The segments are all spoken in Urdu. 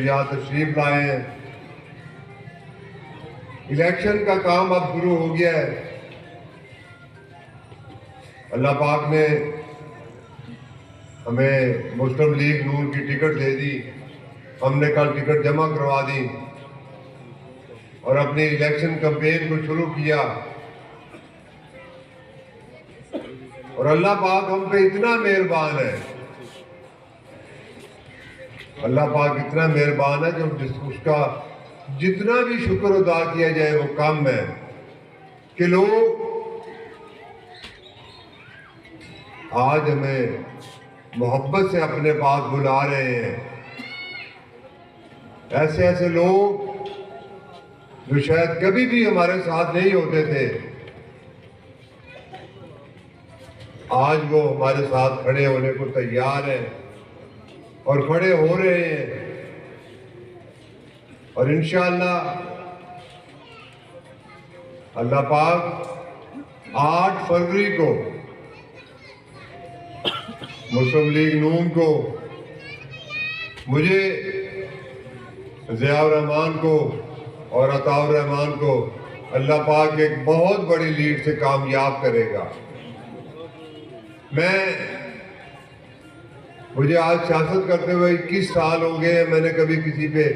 یہاں تشریف لائے ہیں۔ الیکشن کا کام اب شروع ہو گیا ہے۔ اللہ پاک نے ہمیں مسلم لیگ نون کی ٹکٹ دے دی، ہم نے کل ٹکٹ جمع کروا دی اور اپنی الیکشن کمپین کو شروع کیا، اور اللہ پاک ہم پہ اتنا مہربان ہے، اللہ پاک اتنا مہربان ہے کہ اس کا جتنا بھی شکر ادا کیا جائے وہ کم ہے، کہ لوگ آج ہمیں محبت سے اپنے پاس بلا رہے ہیں۔ ایسے ایسے لوگ جو شاید کبھی بھی ہمارے ساتھ نہیں ہوتے تھے، آج وہ ہمارے ساتھ کھڑے ہونے کو تیار ہیں اور کھڑے ہو رہے ہیں، اور انشاءاللہ اللہ پاک 8 فروری کو مسلم لیگ نون کو، مجھے، ضیاء الرحمان کو اور عطاء الرحمان کو اللہ پاک ایک بہت بڑی لیڈ سے کامیاب کرے گا۔ مجھے آج سیاست کرتے ہوئے 21 سال ہو گئے ہیں، میں نے کبھی کسی پہ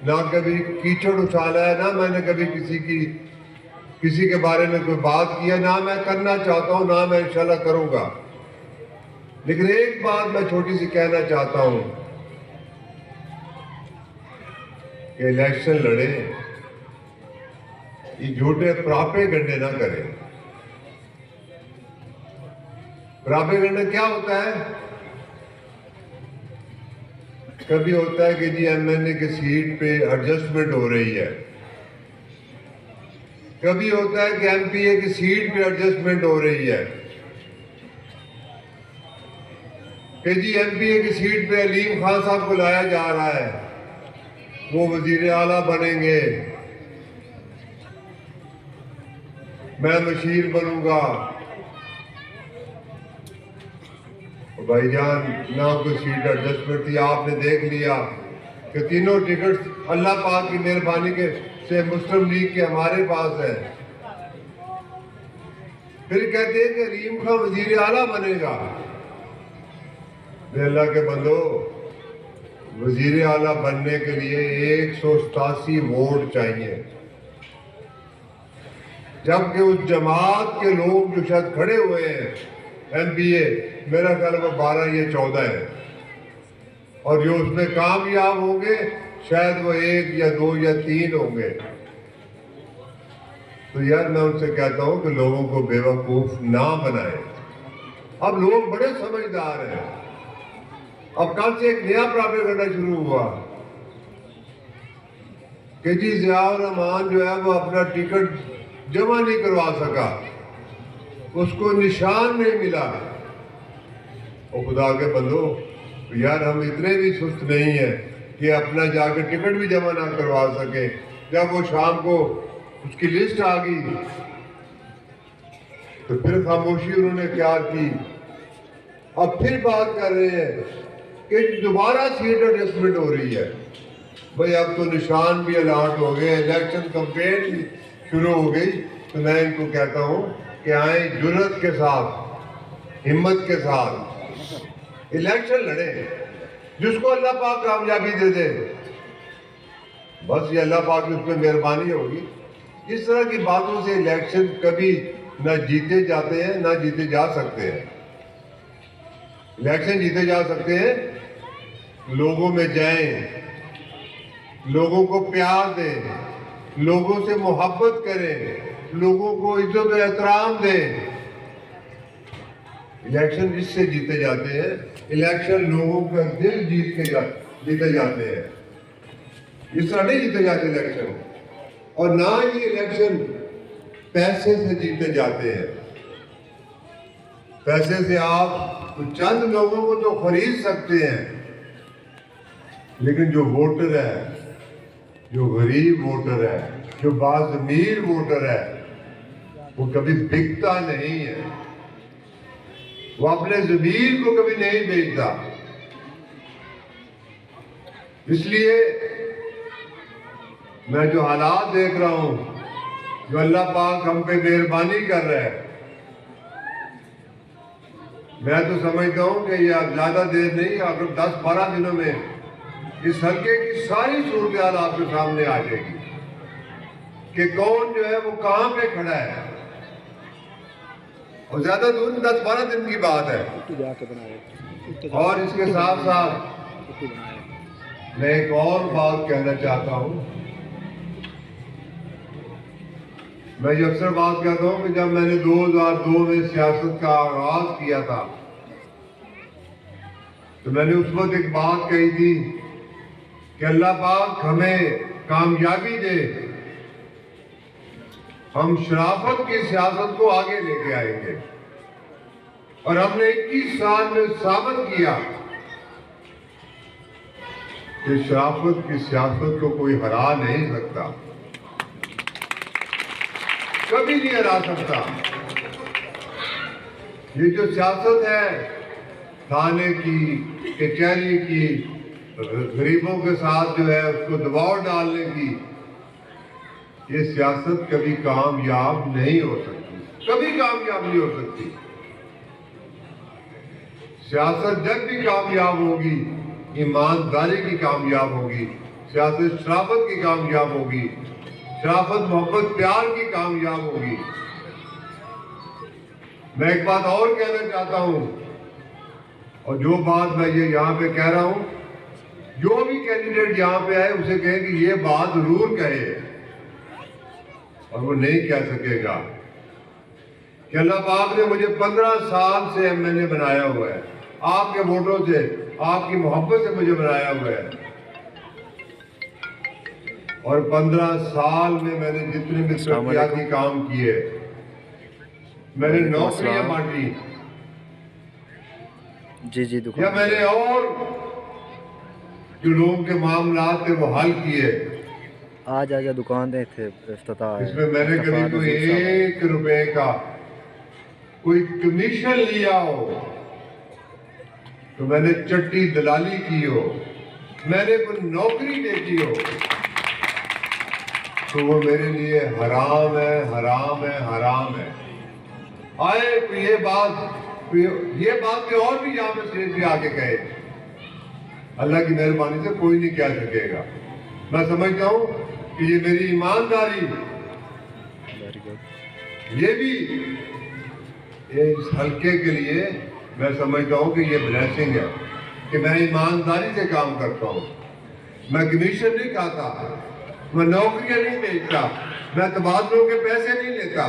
نہ کبھی کیچڑ اچھالا ہے، نہ میں نے کبھی کسی کے بارے میں کوئی بات کیا، نہ میں کرنا چاہتا ہوں، نہ میں انشاءاللہ کروں گا۔ لیکن ایک بات میں چھوٹی سی کہنا چاہتا ہوں کہ الیکشن لڑے، یہ جھوٹے پراپے گنڈے نہ کریں۔ پراپے گنڈے کیا ہوتا ہے؟ کبھی ہوتا ہے کہ جی ایم این اے کی سیٹ پہ ایڈجسٹمنٹ ہو رہی ہے، کبھی ہوتا ہے کہ ایم پی اے کی سیٹ پہ ایڈجسٹمنٹ ہو رہی ہے، کہ جی ایم پی اے کی سیٹ پہ علیم خان صاحب کو لایا جا رہا ہے، وہ وزیر اعلیٰ بنیں گے، میں مشیر بنوں گا۔ بھائی جان، نہ کوئی سیٹ ایڈجسٹمنٹ تھی، آپ نے دیکھ لیا کہ تینوں ٹکٹ اللہ پاک کی مہربانی سے مسلم لیگ کے ہمارے پاس ہے۔ پھر کہتے ہیں کہ علیم خان وزیر اعلیٰ بنے گا۔ اللہ کے بندو، وزیر اعلیٰ بننے کے لیے 187 ووٹ چاہیے، جبکہ اس جماعت کے لوگ جو شاید کھڑے ہوئے ہیں ایم پی اے، میرا خیال وہ 12 یا 14 ہے، اور جو اس میں کامیاب ہوں گے شاید وہ 1 یا 2 یا 3 ہوں گے۔ تو یار میں ان سے کہتا ہوں کہ لوگوں کو بے وقوف نہ بنائیں۔ اب لوگ بڑے سمجھدار ہیں۔ اب کل سے ایک نیا پراپیگنڈا شروع ہوا کہ جی ضیاء الرحمان جو ہے وہ اپنا ٹکٹ جمع نہیں کروا سکا، اس کو نشان نہیں ملا۔ اور خدا کے بندو، یار ہم اتنے بھی سست نہیں ہیں کہ اپنا جا کے ٹکٹ بھی جمع نہ کروا سکے۔ جب وہ شام کو اس کی لسٹ آ گئی تو پھر خاموشی انہوں نے اختیار کی۔ اب پھر بات کر رہے ہیں کہ دوبارہ سیٹ ایڈجسٹمنٹ ہو رہی ہے۔ بھئی اب تو نشان بھی الاٹ ہو گئے، الیکشن کمپین بھی شروع ہو گئی، تو میں ان کو کہتا ہوں کہ آئیں جرأت کے ساتھ، ہمت کے ساتھ الیکشن لڑیں، جس کو اللہ پاک کامیابی دے دے، بس یہ اللہ پاک کی اس پہ مہربانی ہوگی۔ اس طرح کی باتوں سے الیکشن کبھی نہ جیتے جاتے ہیں نہ جیتے جا سکتے ہیں۔ الیکشن جیتے جا سکتے ہیں، لوگوں میں جائیں، لوگوں کو پیار دیں، لوگوں سے محبت کریں، لوگوں کو عزت و احترام دیں۔ الیکشن اس سے جیتے جاتے ہیں، الیکشن لوگوں کا دل جیتے جاتے ہیں، اس طرح نہیں جیتے جاتے الیکشن۔ اور نہ ہی الیکشن پیسے سے جیتے جاتے ہیں۔ پیسے سے آپ چند لوگوں کو تو خرید سکتے ہیں، لیکن جو ووٹر ہے، جو غریب ووٹر ہے، جو باضمیر ووٹر ہے، وہ کبھی بکتا نہیں ہے، وہ اپنے ضمیر کو کبھی نہیں بیچتا۔ اس لیے میں جو حالات دیکھ رہا ہوں، جو اللہ پاک ہم پہ مہربانی کر رہا ہے، میں تو سمجھتا ہوں کہ یہ اب زیادہ دیر نہیں، اگر 10-12 دنوں میں اس حلقے کی ساری صورتحال آپ کے سامنے آ جائے گی کہ کون جو ہے وہ کہاں پہ کھڑا ہے، اور زیادہ دور 10-12 دن کی بات ہے۔ اور اس کے ساتھ ساتھ میں ایک اور بات کہنا چاہتا ہوں۔ میں یہ اکثر بات کہتا ہوں کہ جب میں نے 2002 میں سیاست کا آغاز کیا تھا تو میں نے اس وقت ایک بات کہی تھی کہ اللہ پاک ہمیں کامیابی دے، ہم شرافت کی سیاست کو آگے لے کے آئیں گے، اور ہم نے 21 سال میں ثابت کیا کہ شرافت کی سیاست کو کوئی ہرا نہیں سکتا، کبھی نہیں ہرا سکتا۔ یہ جو سیاست ہے تھانے کی، کچہری کی، غریبوں کے ساتھ جو ہے اس کو دباؤ ڈالنے کی، یہ سیاست کبھی کامیاب نہیں ہو سکتی، کبھی کامیاب نہیں ہو سکتی۔ سیاست جب بھی کامیاب ہوگی ایمانداری کی کامیاب ہوگی، سیاست شرافت کی کامیاب ہوگی، شرافت محبت پیار کی کامیاب ہوگی۔ میں ایک بات اور کہنا چاہتا ہوں، اور جو بات میں یہ یہاں پہ کہہ رہا ہوں، جو بھی کینڈیڈیٹ یہاں پہ آئے اسے کہیں کہ یہ بات ضرور کہے، اور وہ نہیں کہہ سکے گا کہ اللہ پاک نے مجھے 15 سال سے ایم این اے بنایا ہوا ہے، آپ کے ووٹوں سے، آپ کی محبت سے مجھے بنایا ہوا ہے، اور 15 سال میں نے جتنے بھی ترقیاتی کام کیے، میں نے نوکریاں بانٹی، یا میں نے اور جو لوگوں کے معاملات تھے وہ حل کیے۔ آج دکان دے تھے افتتاح، اس میں میں نے کبھی کوئی 1 روپے کا کوئی کمیشن لیا ہو، تو میں نے چٹی دلالی کی ہو، میں نے کوئی نوکری دیکھی ہو، تو وہ میرے لیے حرام ہے، حرام ہے، حرام ہے۔ آئے تو یہ بات کہ اور بھی یہاں پہ اسٹیج پہ آ کے کہے، اللہ کی مہربانی سے کوئی نہیں کہہ سکے گا۔ میں سمجھتا ہوں کہ یہ میری ایمانداری، یہ بھی اس حلقے کے لیے میں سمجھتا ہوں کہ یہ بلیسنگ ہے کہ میں ایمانداری سے کام کرتا ہوں، میں کمیشن نہیں کھاتا، میں نوکریاں نہیں بیچتا، میں تبادلوں کے پیسے نہیں لیتا،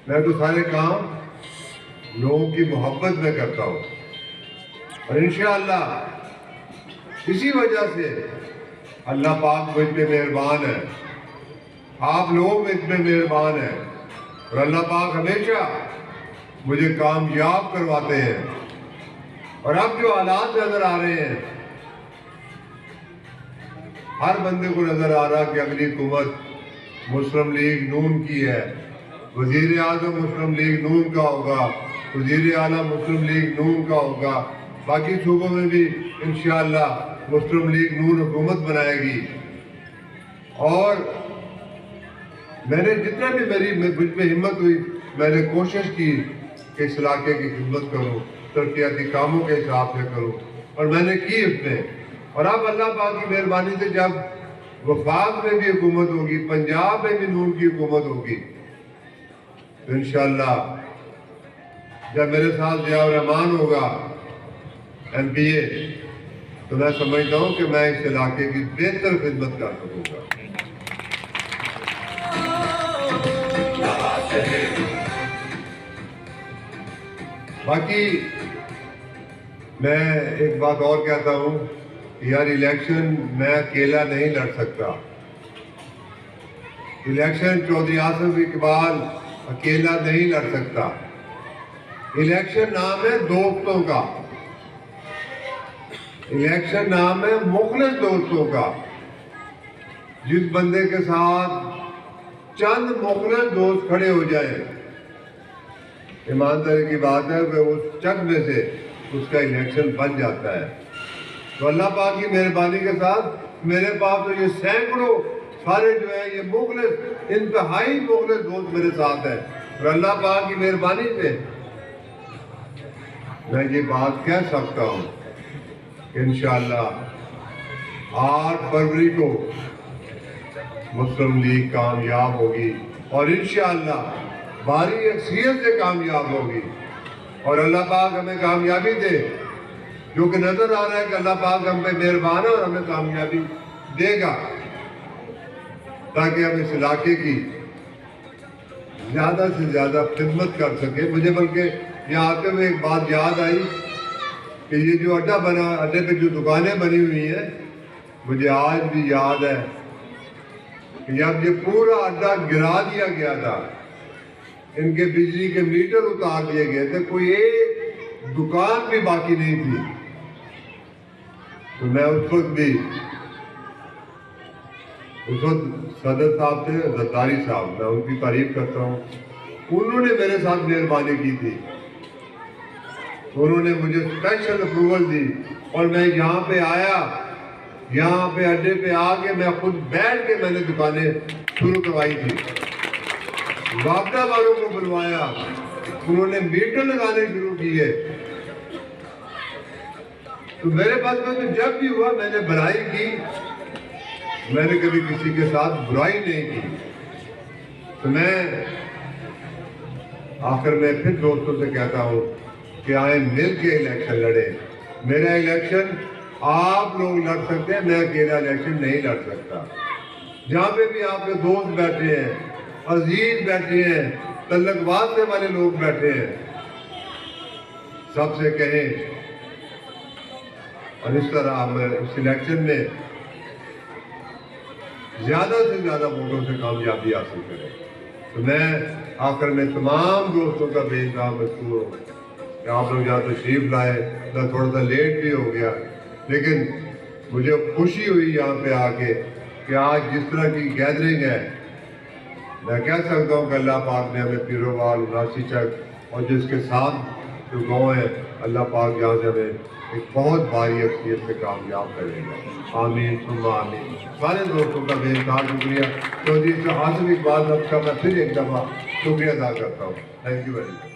میں تو سارے کام لوگوں کی محبت میں کرتا ہوں، اور انشاءاللہ اسی وجہ سے اللہ پاک مجھ پہ مہربان ہے، آپ لوگ مجھ پہ مہربان ہیں، اور اللہ پاک ہمیشہ مجھے کامیاب کرواتے ہیں۔ اور اب جو حالات نظر آ رہے ہیں، ہر بندے کو نظر آ رہا کہ اگلی حکومت مسلم لیگ نون کی ہے، وزیر اعظم مسلم لیگ نون کا ہوگا، وزیر اعلیٰ مسلم لیگ نون کا ہوگا، باقی صوبوں میں بھی انشاءاللہ مسلم لیگ نون حکومت بنائے گی۔ اور میں نے جتنا بھی مجھ میں ہمت ہوئی، میں نے کوشش کی کہ اس علاقے کی خدمت کروں، ترقیاتی کاموں کے حساب سے کروں، اور میں نے کی اس میں۔ اور اب اللہ پاک کی مہربانی سے جب وفاق میں بھی حکومت ہوگی، پنجاب میں بھی نون کی حکومت ہوگی، تو انشاءاللہ جب میرے ساتھ ضیاء الرحمان ہوگا ایم پی اے، تو میں سمجھتا ہوں کہ میں اس علاقے کی بہتر خدمت کر سکوں گا۔ باقی میں ایک بات اور کہتا ہوں، یار الیکشن میں اکیلا نہیں لڑ سکتا، الیکشن چودھری آصف اقبال اکیلا نہیں لڑ سکتا، الیکشن نام ہے دوستوں کا، الیکشن نام ہے مخلص دوستوں کا۔ جس بندے کے ساتھ چند مخلص دوست کھڑے ہو جائیں، ایمانداری کی بات ہے کہ اس چند میں سے اس کا الیکشن بن جاتا ہے۔ تو اللہ پاک کی مہربانی کے ساتھ میرے پاس تو یہ سینکڑوں سارے جو ہیں یہ مخلص انتہائی مخلص دوست میرے ساتھ ہیں، اور اللہ پاک کی مہربانی سے میں یہ بات کہہ سکتا ہوں کہ انشاءاللہ 8 فروری کو مسلم لیگ کامیاب ہوگی، اور انشاءاللہ بھاری اکثریت سے کامیاب ہوگی، اور اللہ پاک ہمیں کامیابی دے، جو کہ نظر آ رہا ہے کہ اللہ پاک ہم پہ مہربان ہے اور ہمیں کامیابی دے گا، تاکہ ہم اس علاقے کی زیادہ سے زیادہ خدمت کر سکے۔ مجھے بلکہ یہاں آتے ہوئے ایک بات یاد آئی کہ یہ جو اڈا بنا، اڈے پہ جو دکانیں بنی ہوئی ہیں، مجھے آج بھی یاد ہے کہ جب یہ پورا اڈا گرا دیا گیا تھا، ان کے بجلی کے میٹر اتار دیے گئے تھے، کوئی ایک دکان بھی باقی نہیں تھی، تو میں اس وقت صدر صاحب تھے، زرداری صاحب، میں ان کی تعریف کرتا ہوں، انہوں نے میرے ساتھ مہربانی کی تھی، انہوں نے مجھے اسپیشل اپروول دی، اور میں یہاں پہ آیا، یہاں پہ اڈے پہ آ کے میں خود بیٹھ کے میں نے دکانیں شروع کروائی تھی، رابطہ والوں کو بلوایا، انہوں نے میٹر لگانے شروع کیے، تو میرے پاس تو جب بھی ہوا میں نے بھلائی کی، میں نے کبھی کسی کے ساتھ برائی نہیں کی۔ تو میں آخر میں پھر دوستوں سے کہتا ہوں کہ آئیں مل کے الیکشن لڑیں، میرا الیکشن آپ لوگ لڑ سکتے ہیں، میں اکیلا الیکشن نہیں لڑ سکتا، جہاں پہ بھی آپ کے دوست بیٹھے ہیں، عزیز بیٹھے ہیں، تعلق واسطے والے لوگ بیٹھے ہیں، سب سے کہیں، اور اس طرح ہم اس الیکشن میں زیادہ سے زیادہ ووٹوں سے کامیابی حاصل کریں۔ تو میں آخر میں تمام دوستوں کا بے انتہا مشکور ہوں کہ آپ لوگ یہاں تشریف لائے، میں تھوڑا سا لیٹ بھی ہو گیا، لیکن مجھے خوشی ہوئی یہاں پہ آ کے کہ آج جس طرح کی گیدرنگ ہے، میں کہہ سکتا ہوں کہ اللہ پاک نے ہمیں پیروال، اناسی چک اور جس کے ساتھ جو گاؤں ہیں، اللہ پاک یہاں سے ہمیں ایک بہت بھاری اکثریت سے کامیاب کرے گا، آمین ثم آمین۔ سارے دوستوں کا بے انتہا شکریہ۔ چودھری آصف اقبال صاحب کا میں پھر ایک دفعہ شکریہ ادا کرتا ہوں۔ Thank you very much.